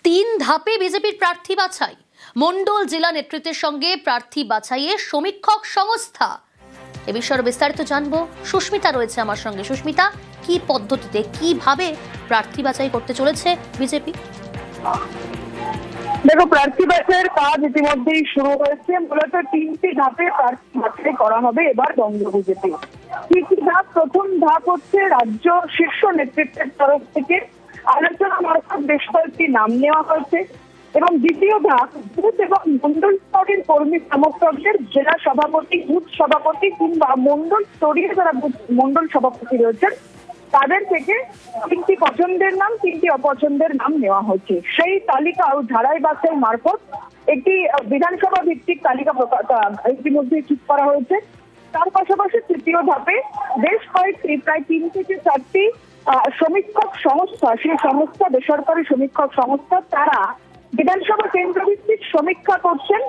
তিন ধাপে বিজেপির প্রার্থী বাছাই, মন্ডল জেলা নেতৃত্বের সঙ্গে প্রার্থী বাছাইয়ে সমীক্ষক সংস্থা। এ বিষয়ে বিস্তারিত জানবো, সুস্মিতা রয়েছে আমার সঙ্গে। সুস্মিতা, কি পদ্ধতিতে কিভাবে প্রার্থী বাছাই করতে চলেছে বিজেপি? দেখো, প্রার্থী বাছাইয়ের কাজ ইতিমধ্যেই শুরু হয়েছে। মূলত তিনটি ধাপে প্রার্থী বাছাই করা হবে এবার বঙ্গ বিজেপি। কি কি ধাপ? প্রথম ধাপ হচ্ছে রাজ্য শীর্ষ নেতৃত্বের তরফ থেকে আলোচনা মারফত বেশ কয়েকটি নাম নেওয়া হয়েছে, এবং দ্বিতীয় ধাপ বুথ এবং মন্ডল স্তরের কর্মী সমর্থকদের জেলা সভাপতি, বুথ সভাপতি কিংবা মন্ডল স্তরীয় যারা মন্ডল সভাপতি রয়েছেন তাদের থেকে তিনটি পছন্দের নাম, তিনটি অপছন্দের নাম নেওয়া হয়েছে। সেই তালিকা ও ঝাড়াই বাছাই মারফত একটি বিধানসভা ভিত্তিক তালিকা ইতিমধ্যে ঠিক করা হয়েছে। তার পাশাপাশি তৃতীয় ধাপে বেশ কয়েকটি প্রায় 3 থেকে 4টি সমীক্ষক সংস্থা, সেই সংস্থা বেসরকারি সমীক্ষক সংস্থা, তারা বিধানসভা কেন্দ্র ভিত্তিক সমীক্ষা করছেন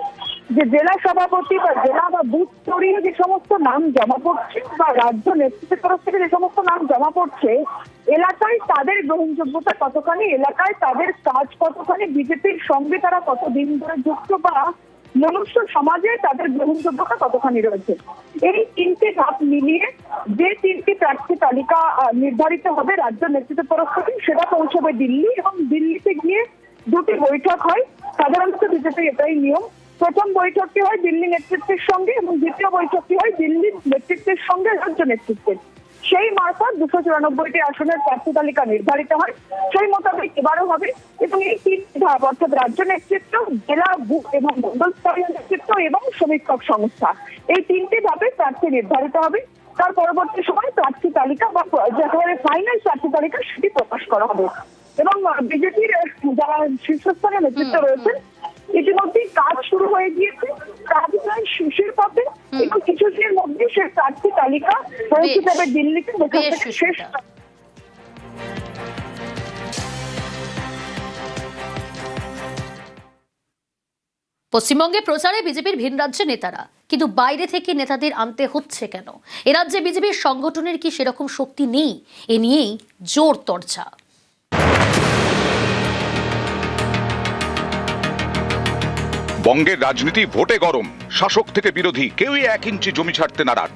যে জেলা সভাপতি বা জেলা বা বুথ স্তরীয় যে সমস্ত নাম জমা পড়ছে বা রাজ্য নেতৃত্বের তরফ থেকে যে সমস্ত নাম জমা পড়ছে, এলাকায় তাদের গ্রহণযোগ্যতা কতখানি, এলাকায় তাদের কাজ কতখানি, বিজেপির সঙ্গে তারা কতদিন ধরে যুক্ত বা মনুষ্য সমাজে তাদের গ্রহণযোগ্যতা কতখানি রয়েছে। এই তিনটি ধাপ মিলিয়ে যে তিনটি প্রার্থী তালিকা নির্ধারিত হবে রাজ্য নেতৃত্বের তরফ থেকে, সেটা পৌঁছবে দিল্লি, এবং দিল্লিতে গিয়ে দুটি বৈঠক হয়। সাধারণত বিজেপি এটাই নিয়ম, প্রথম বৈঠকটি হয় দিল্লি নেতৃত্বের সঙ্গে এবং দ্বিতীয় বৈঠকটি হয় দিল্লির নেতৃত্বের সঙ্গে রাজ্য নেতৃত্বের। সেই মারফত 294টি আসনের প্রার্থী তালিকা নির্ধারিত হয়, সেই মোতাবেক এবারও হবে। এবং এই তিনটি ধাপ অর্থাৎ রাজ্য নেতৃত্ব, জেলা, বুথ এবং মন্ডল স্তরীয় নেতৃত্ব এবং সমীক্ষক সংস্থা, এই তিনটি ধাপে প্রার্থী নির্ধারিত হবে। তার পরবর্তী সময় প্রার্থী তালিকা বা যেখানে ফাইনাল প্রার্থী তালিকা সেটি প্রকাশ করা হবে। এবং বিজেপির যারা শীর্ষস্থানে নেতৃত্ব রয়েছেন ইতিমধ্যেই কাজ শুরু হয়ে গিয়েছে, কাজ প্রায় শেষের পথে, এবং কিছুদিনের মধ্যে সেই প্রার্থী তালিকা পৌঁছে যাবে দিল্লিতে। শেষ পশ্চিমবঙ্গে প্রচারে বিজেপির ভিন রাজ্যে নেতারা, কিন্তু বাইরে থেকে নেতাদের আনতে হচ্ছে কেন? এ রাজ্যে বিজেপির সংগঠনের কি সেরকম শক্তি নেই? এ নিয়েই জোর চর্চা। বঙ্গের রাজনীতি ভোটে গরম, শাসক থেকে বিরোধী কেউই 1 ইঞ্চি জমি ছাড়তে নারাজ।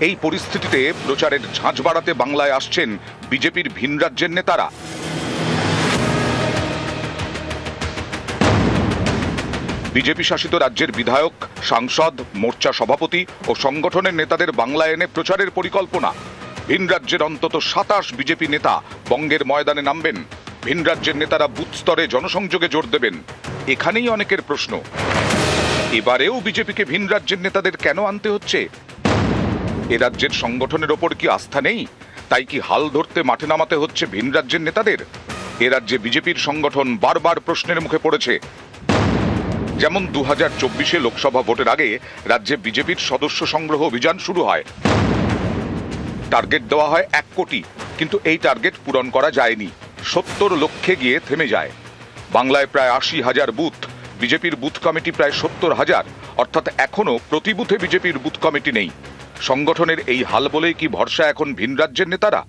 এই পরিস্থিতিতে প্রচারের ঝাঁঝ বাড়াতে বাংলায় আসছেন বিজেপির ভিন রাজ্যের নেতারা। বিজেপি শাসিত রাজ্যের বিধায়ক, সাংসদ, মোর্চা সভাপতি ও সংগঠনের নেতাদের বাংলায় এনে প্রচারের পরিকল্পনা। ভিন রাজ্যের অন্তত 27 বিজেপি নেতা বঙ্গের ময়দানে নামবেন। ভিন রাজ্যের নেতারা বুথ স্তরে জনসংযোগে জোর দেবেন। এখানেই অনেকের প্রশ্ন, এবারেও বিজেপিকে ভিন রাজ্যের নেতাদের কেন আনতে হচ্ছে? এ রাজ্যের সংগঠনের ওপর কি আস্থা নেই? তাই কি হাল ধরতে মাঠে নামাতে হচ্ছে ভিন রাজ্যের নেতাদের? এ রাজ্যে বিজেপির সংগঠন বারবার প্রশ্নের মুখে পড়েছে। যেমন 2024 লোকসভা ভোটের আগে রাজ্যে বিজেপির সদস্য সংগ্রহ অভিযান শুরু হয়। টার্গেট দেওয়া হয় 1 কোটি, কিন্তু এই টার্গেট পূরণ করা যায়নি, 70 লক্ষে গিয়ে থেমে যায়। বাংলায় প্রায় 80,000 বুথ, বিজেপির বুথ কমিটি প্রায় 70,000, অর্থাৎ এখনো প্রতি বুথে বিজেপির বুথ কমিটি নেই। সংগঠনের এই হাল বলেই কি ভরসা এখন ভিন রাজ্যের নেতারা?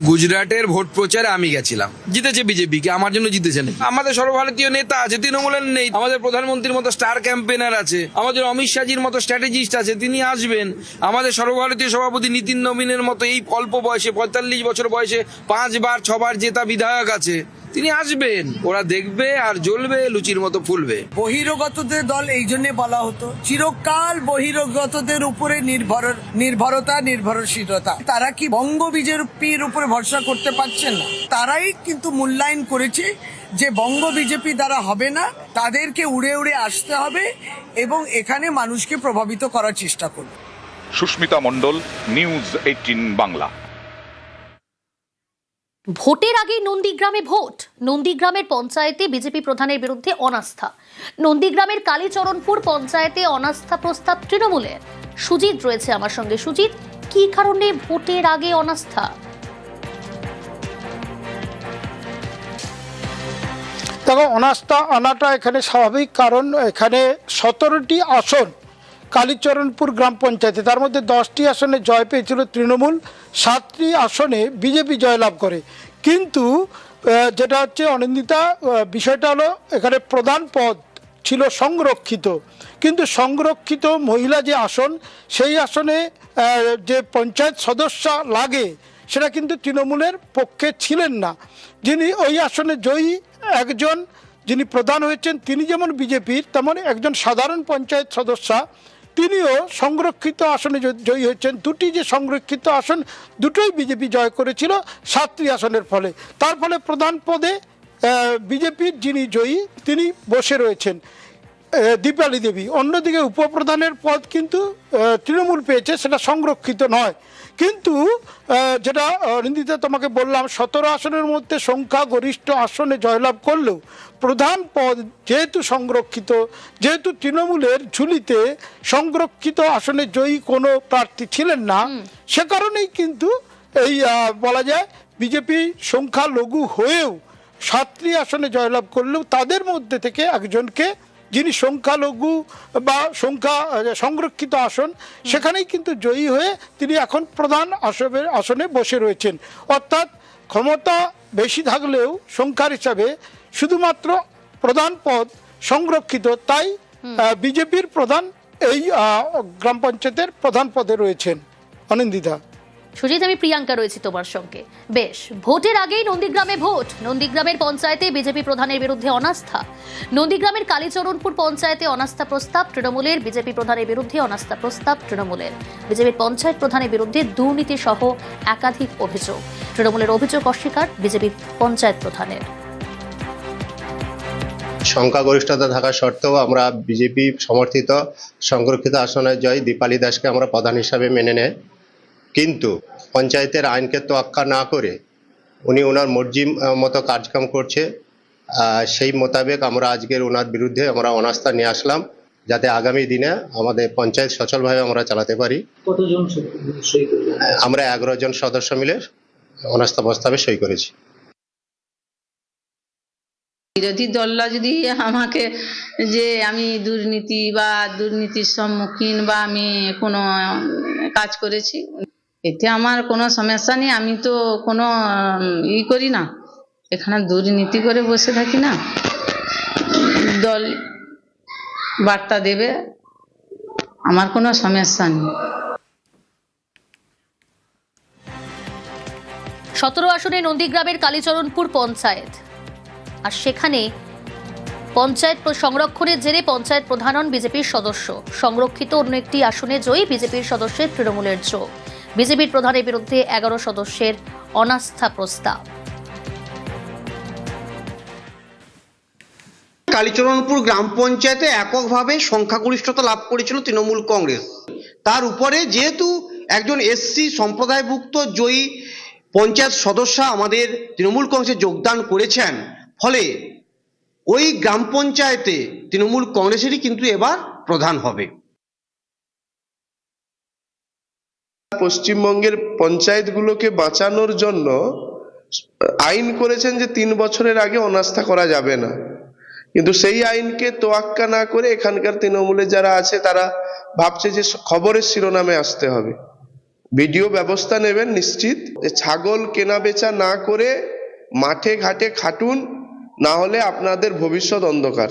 গুজরাটের ভোট প্রচারে আমি গেছিলাম, জিতেছে বিজেপি, কি আমার জন্য জিতেছে না? আমাদের সর্বভারতীয় নেতা আছে, তৃণমূলের নেই। আমাদের প্রধানমন্ত্রীর মতো স্টার ক্যাম্পেনার আছে, আমাদের অমিত শাহজির মতো স্ট্র্যাটেজিস্ট আছে, তিনি আসবেন। আমাদের সর্বভারতীয় সভাপতি নীতিন নবীনের মতো এই অল্প বয়সে 45 বছর বয়সে 5 বার 6 বার জেতা বিধায়ক আছে, তিনি আসবেন। ওরা দেখবে আর জ্বলবে, লুচির মতো ফুলবে। বহিরাগতদের দল এই জন্য বলা হতো, চিরকাল বহিরাগতদের উপরে নির্ভরশীলতা। তারা কি বঙ্গ বিজেপির উপরে ভরসা করতে পারছেন না? তারাই কিন্তু মূল্যায়ন করেছে যে বঙ্গ বিজেপি দ্বারা হবে না, তাদেরকে উড়ে উড়ে আসতে হবে এবং এখানে মানুষকে প্রভাবিত করার চেষ্টা করবে। সুস্মিতা মণ্ডল, নিউজ 18 বাংলা। ভোটের আগেই নন্দীগ্রামে ভোট। নন্দীগ্রামের পঞ্চায়েতে বিজেপি প্রধানের বিরুদ্ধে অনাস্থা। নন্দীগ্রামের কালীচরণপুর পঞ্চায়েতে অনাস্থা প্রস্তাব তৃণমূলের। সুজিত রয়েছে আমার সঙ্গে। সুজিত, কি কারণে ভোটের আগে অনাস্থা? দেখো, অনাস্থা আনাটা এখানে স্বাভাবিক, কারণ এখানে 17টি আসন কালীচরণপুর গ্রাম পঞ্চায়েতে, তার মধ্যে 10টি আসনে জয় পেয়েছিল তৃণমূল, 7টি আসনে বিজেপি জয়লাভ করে। কিন্তু যেটা হচ্ছে অনিন্দিতা, বিষয়টা হলো এখানে প্রধান পদ ছিল সংরক্ষিত, কিন্তু সংরক্ষিত মহিলা যে আসন, সেই আসনে যে পঞ্চায়েত সদস্য লাগে সেটা কিন্তু তৃণমূলের পক্ষে ছিলেন না। যিনি ওই আসনে জয়ী একজন, যিনি প্রধান হয়েছেন, তিনি যেমন বিজেপির, তেমন একজন সাধারণ পঞ্চায়েত সদস্য, তিনিও সংরক্ষিত আসনে জয়ী হয়েছেন। দুটি যে সংরক্ষিত আসন, দুটোই বিজেপি জয় করেছিল 7টি আসনের ফলে। তার ফলে প্রধান পদে বিজেপির যিনি জয়ী তিনি বসে রয়েছেন, দীপালি দেবী। অন্যদিকে উপপ্রধানের পদ কিন্তু তৃণমূল পেয়েছে, সেটা সংরক্ষিত নয়। কিন্তু যেটা রঞ্জিতা তোমাকে বললাম, 17 আসনের মধ্যে সংখ্যাগরিষ্ঠ আসনে জয়লাভ করলেও প্রধান পদ যেহেতু সংরক্ষিত, যেহেতু তৃণমূলের ঝুলিতে সংরক্ষিত আসনে জয়ী কোনো প্রার্থী ছিলেন না, সে কারণেই কিন্তু এই বলা যায় বিজেপি সংখ্যালঘু হয়েও 7টি আসনে জয়লাভ করলেও তাদের মধ্যে থেকে একজনকে, যিনি সংখ্যালঘু বা সংরক্ষিত আসন, সেখানেই কিন্তু জয়ী হয়ে তিনি এখন প্রধান আসনে বসে রয়েছেন। অর্থাৎ ক্ষমতা বেশি থাকলেও সংখ্যার হিসাবে শুধুমাত্র প্রধান পদ সংরক্ষিত, তাই বিজেপির প্রধান এই গ্রাম পঞ্চায়েতের প্রধান পদে রয়েছেন। অনিন্দিতা। সুজিত, আমি প্রিয়াঙ্কা রয়েছি তোমার সঙ্গে। বেশ, ভোটের আগেই নন্দীগ্রামে ভোট। নন্দীগ্রামের পঞ্চায়েতে বিজেপি প্রধানের বিরুদ্ধে অনাস্থা। নন্দীগ্রামের কালীচরণপুর পঞ্চায়েতে অনাস্থা প্রস্তাব তৃণমূলের, বিজেপি প্রধানের বিরুদ্ধে অনাস্থা প্রস্তাব তৃণমূলের। বিজেপির পঞ্চায়েত প্রধানের বিরুদ্ধে দুর্নীতি সহ একাধিক অভিযোগ। তৃণমূলের অভিযোগ অস্বীকার বিজেপির পঞ্চায়েত প্রধানের। সংখ্যাগরিষ্ঠতা থাকা সত্ত্বেও আমরা বিজেপি সমর্থিত সংরক্ষিত আসনের জয় দীপালি দাসকে আমরা প্রধান হিসাবে মেনে নেয়, কিন্তু পঞ্চায়েতের আইনকে তোয়াক্কা না করে উনি ওনার মর্জি মতো কাজকাম করছে। সেই মোতাবেক আমরা আজকের ওনার বিরুদ্ধে আমরা অনাস্থা নিয়ে আসলাম, যাতে আগামী দিনে আমাদের পঞ্চায়েত সচলভাবে আমরা চালাতে পারি। কতজন সই করলেন? আমরা 11 জন সদস্য মিলে অনাস্থা প্রস্তাবে সই করেছি। বিরোধী দলরা যদি আমাকে যে আমি দুর্নীতি বা দুর্নীতির সম্মুখীন বা আমি কোনো কাজ করেছি, এতে আমার কোনো সমস্যা নেই। আমি তো কোনো করি না, এখানে দুর্নীতি করে বসে থাকি না। দল বার্তা দেবে, আমার কোনো সমস্যা নেই। 17 আসনে নন্দীগ্রামের কালীচরণপুর পঞ্চায়েত, আর সেখানে পঞ্চায়েত সংরক্ষণের জেরে পঞ্চায়েত প্রধান হন বিজেপির সদস্য। সংরক্ষিত অন্য একটি আসনে জয়ী বিজেপির সদস্যের তৃণমূলের যোগ। বিজেপির প্রধানের বিরুদ্ধে 11 সদস্যের অনাস্থা প্রস্তাব। কালীচরণপুর গ্রাম পঞ্চায়েতে এককভাবে সংখ্যাগরিষ্ঠতা লাভ করেছিল তৃণমূল কংগ্রেস। তার উপরে যেহেতু একজন এসসি সম্প্রদায়ভুক্ত জয়ী পঞ্চায়েত সদস্য আমাদের তৃণমূল কংগ্রেসে যোগদান করেছেন, ফলে ওই গ্রাম পঞ্চায়েতে তৃণমূল কংগ্রেসেরই কিন্তু এবার প্রধান হবে। পশ্চিমবঙ্গের পঞ্চায়েতগুলোকে বাঁচানোর জন্য আইন করেছেন যে 3 বছরের আগে অনাস্থা করা যাবে না, কিন্তু সেই আইনকে তোয়াক্কা না করে এখানকার তৃণমূলে যারা আছে তারা ভাবছে যে খবরের শিরোনামে আসতে হবে। ভিডিও ব্যবস্থা নেবেন নিশ্চিত, যে ছাগল কেনা বেচা না করে মাঠে ঘাটে খাটুন, না হলে আপনাদের ভবিষ্যৎ অন্ধকার।